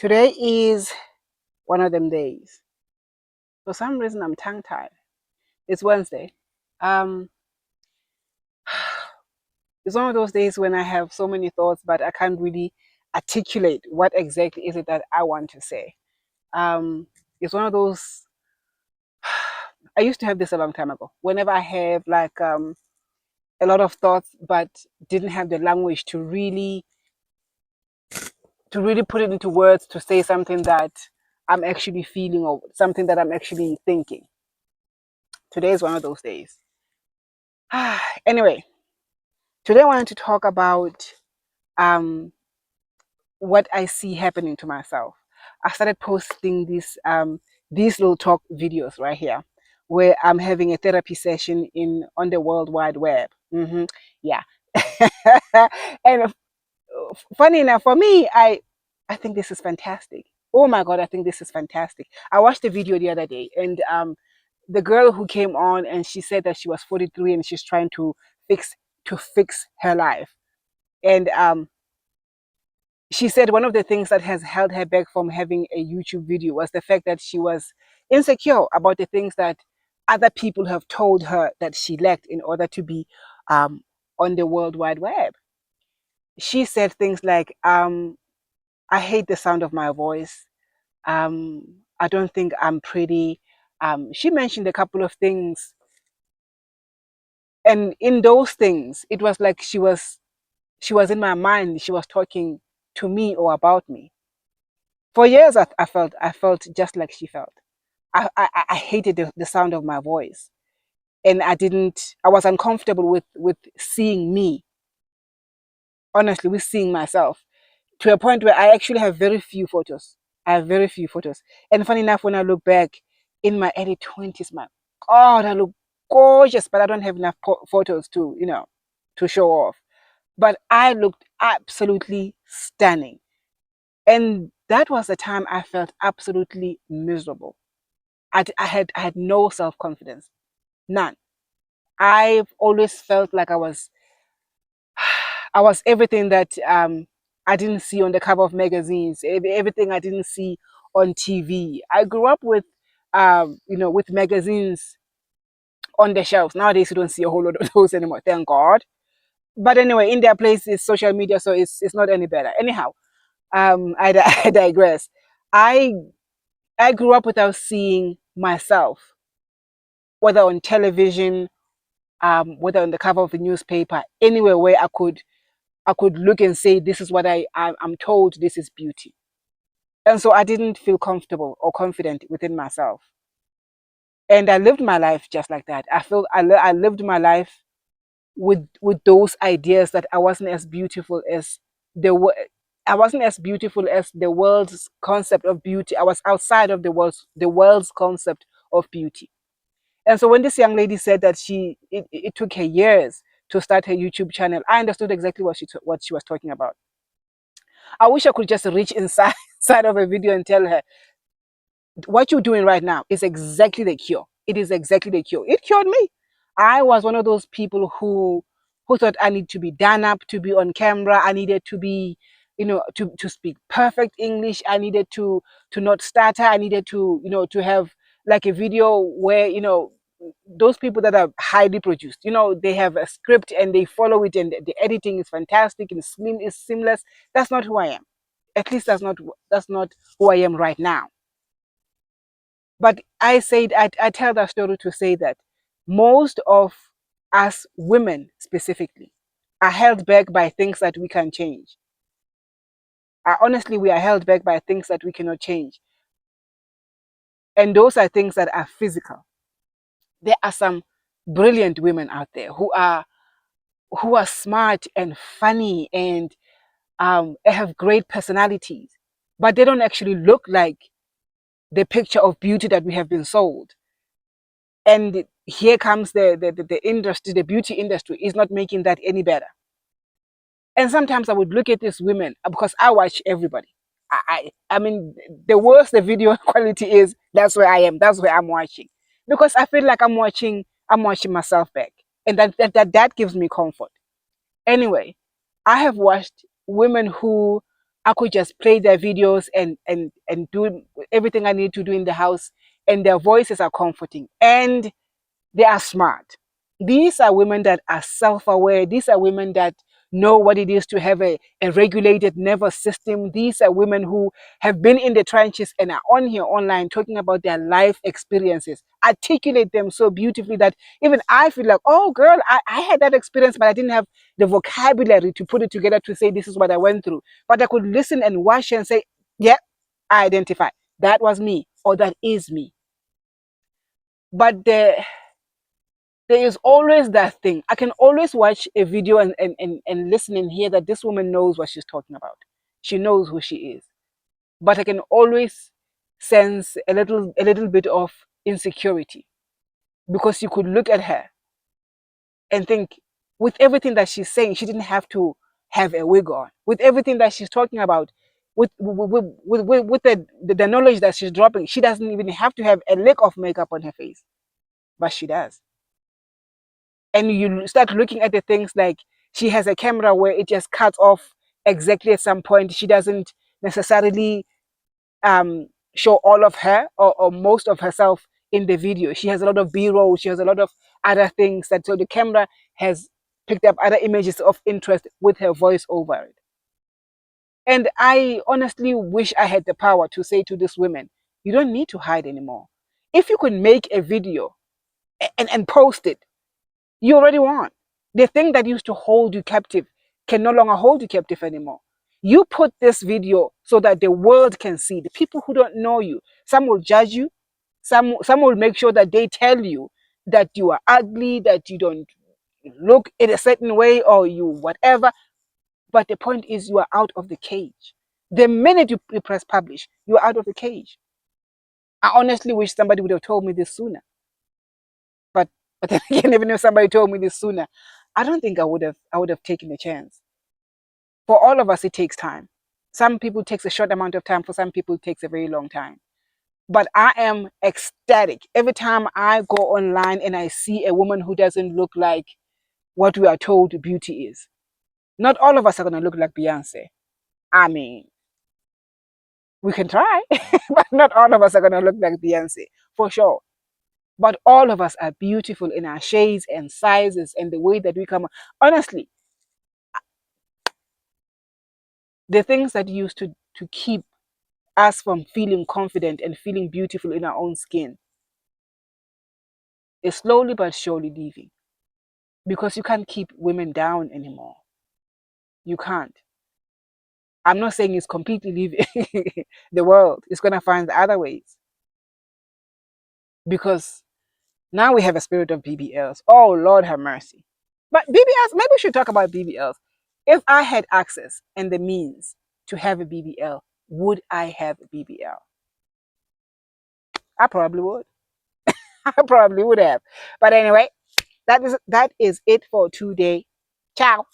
Today is one of them days. For some reason, I'm tongue tied. It's Wednesday. Um, it's one of those days when I have so many thoughts, but I can't really articulate what exactly is it that I want to say. Um, it's one of those. I used to have this a long time ago. Whenever I have a lot of thoughts, but didn't have the language to really put it into words to say something that I'm actually feeling or something that I'm actually thinking. Today is one of those days. Anyway, today I wanted to talk about um, what I see happening to myself. I started posting these little talk videos right here, where I'm having a therapy session in on the World Wide Web. Yeah, and funny enough, for me, I think this is fantastic. Oh my god, I think this is fantastic. I watched the video the other day, and the girl who came on and she said that she was 43 and she's trying to fix fix her life. And she said one of the things that has held her back from having a YouTube video was the fact that she was insecure about the things that other people have told her that she lacked in order to be um, on the World Wide Web. She said things like, I hate the sound of my voice. I don't think I'm pretty. She mentioned a couple of things, and in those things, it was like she was in my mind. She was talking to me or about me. For years, I felt just like she felt. I hated the sound of my voice, and I was uncomfortable with seeing me. Honestly, with seeing myself to a point where I actually have very few photos. I have very few photos. And funny enough, when I look back in my early 20s, my God, I look gorgeous, but I don't have enough photos to show off. But I looked absolutely stunning. And that was the time I felt absolutely miserable. I had no self confidence, none. I've always felt like I was everything that I didn't see on the cover of magazines, everything I didn't see on TV. I grew up with magazines on the shelves. Nowadays, you don't see a whole lot of those anymore, thank God. But anyway, in their place is social media, so it's not any better. Anyhow, I digress. I I grew up without seeing myself, whether on television, whether on the cover of the newspaper, anywhere where I could look and say, this is what I'm told this is beauty. And so I didn't feel comfortable or confident within myself. And I lived my life just like that. I lived my life with those ideas that the wo- I wasn't as beautiful as the world's concept of beauty. I was outside of the world's concept of beauty. And so when this young lady said that it took her years to start her YouTube channel, I understood exactly what she was talking about. I wish I could just reach inside side of a video and tell her, what you're doing right now is exactly the cure. It is exactly the cure. It cured me. I was one of those people who thought I need to be done up to be on camera. I needed to be, to speak perfect English. I needed to not stutter. I needed to have like a video where, those people that are highly produced, they have a script and they follow it, and the editing is fantastic and is seamless. That's not who I am. At least that's not who I am right now. But I tell that story to say that most of us women specifically are held back by things that we can change. Honestly, we are held back by things that we cannot change. And those are things that are physical. There are some brilliant women out there who are smart and funny and have great personalities, but they don't actually look like the picture of beauty that we have been sold. And here comes the industry, the beauty industry is not making that any better. And sometimes I would look at these women because I watch everybody. I mean, the worse the video quality is, that's where I am. That's where I'm watching, because I feel like I'm watching myself back, and that gives me comfort. Anyway, I have watched women who I could just play their videos and do everything I need to do in the house, and their voices are comforting and they are smart. These are women that are self-aware. These are women that know what it is to have a regulated nervous system. These are women who have been in the trenches and are on here online talking about their life experiences, articulate them so beautifully that even I feel like, oh girl, I had that experience, but I didn't have the vocabulary to put it together to say this is what I went through. But I could listen and watch and say, yeah, I identify. That was me, or that is me. But there is always that thing. I can always watch a video and listen and hear that this woman knows what she's talking about. She knows who she is. But I can always sense a little bit of insecurity, because you could look at her and think, with everything that she's saying, she didn't have to have a wig on. With everything that she's talking about, with the knowledge that she's dropping, she doesn't even have to have a lick of makeup on her face. But she does. And you start looking at the things like she has a camera where it just cuts off exactly at some point. She doesn't necessarily um, show all of her or most of herself in the video. She has a lot of b-roll. She has a lot of other things that, so the camera has picked up other images of interest with her voice over it. And I honestly wish I had the power to say to these women, you don't need to hide anymore. If you could make a video and post it, you already won. The thing that used to hold you captive can no longer hold you captive anymore. You put this video so that the world can see. The people who don't know you, some will judge you, some will make sure that they tell you that you are ugly, that you don't look in a certain way, or you whatever. But the point is, you are out of the cage. The minute you press publish, you are out of the cage. I honestly wish somebody would have told me this sooner. But then again, even if somebody told me this sooner, I don't think I would have taken a chance. For all of us, it takes time. Some people it takes a short amount of time. For some people, it takes a very long time. But I am ecstatic every time I go online and I see a woman who doesn't look like what we are told beauty is. Not all of us are gonna look like Beyonce. I mean, we can try, but not all of us are gonna look like Beyonce for sure. But all of us are beautiful in our shades and sizes and the way that we come. Honestly, the things that used to keep us from feeling confident and feeling beautiful in our own skin is slowly but surely leaving, because you can't keep women down anymore. You can't. I'm not saying it's completely leaving the world. It's going to find other ways, because now we have a spirit of BBLs. Oh, Lord have mercy. But BBLs, maybe we should talk about BBLs. If I had access and the means to have a BBL, would I have a BBL? I probably would. I probably would have. But anyway, that is it for today. Ciao.